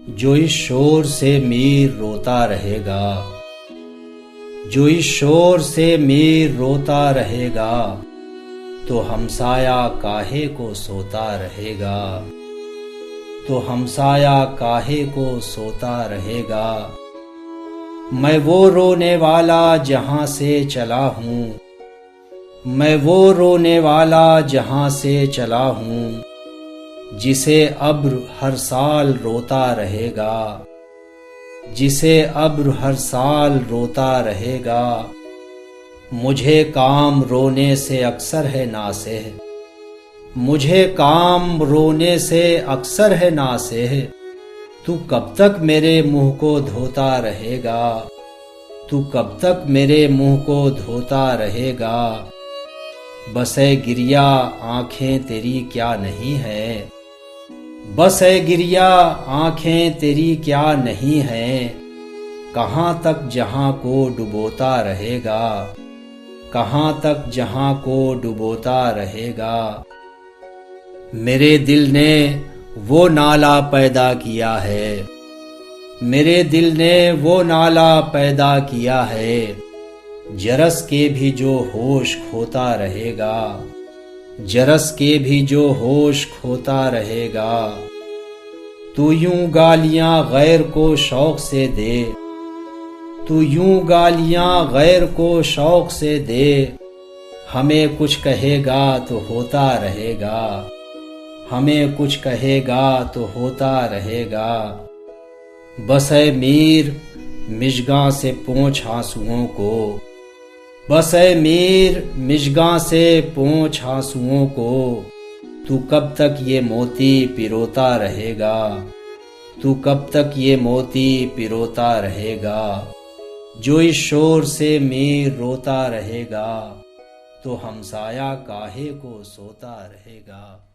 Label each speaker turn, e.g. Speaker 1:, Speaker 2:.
Speaker 1: जो इस शोर से मीर रोता रहेगा, जो इस शोर से मीर रोता रहेगा, तो हमसाया काहे को सोता रहेगा, तो हमसाया काहे को सोता रहेगा। मैं वो रोने वाला जहां से चला हूँ, मैं वो रोने वाला जहां से चला हूँ, जिसे अब्र हर साल रोता रहेगा, जिसे अब्र हर साल रोता रहेगा। मुझे काम रोने से अक्सर है नासेह, मुझे काम रोने से अक्सर है नासेह। तू कब तक मेरे मुंह को धोता रहेगा, तू कब तक मेरे मुंह को धोता रहेगा। बस ए गिरिया आंखें तेरी क्या नहीं है, बस ए गिरिया आंखें तेरी क्या नहीं है। कहाँ तक जहां को डुबोता रहेगा, कहाँ तक जहां को डुबोता रहेगा। मेरे दिल ने वो नाला पैदा किया है, मेरे दिल ने वो नाला पैदा किया है। जरस के भी जो होश खोता रहेगा, जरस के भी जो होश खोता रहेगा। तू यूं गालियां गैर को शौक से दे, तू यूं गालियां गैर को शौक से दे। हमें कुछ कहेगा तो होता रहेगा, हमें कुछ कहेगा तो होता रहेगा। बस ए मीर मिशगां से पोंछ आंसुओं को, बस ए मीर मिशगां से पोंछ आंसुओं को। तू कब तक ये मोती पिरोता रहेगा, तू कब तक ये मोती पिरोता रहेगा। जो इस शोर से मीर रोता रहेगा, तो हमसाया काहे को सोता रहेगा।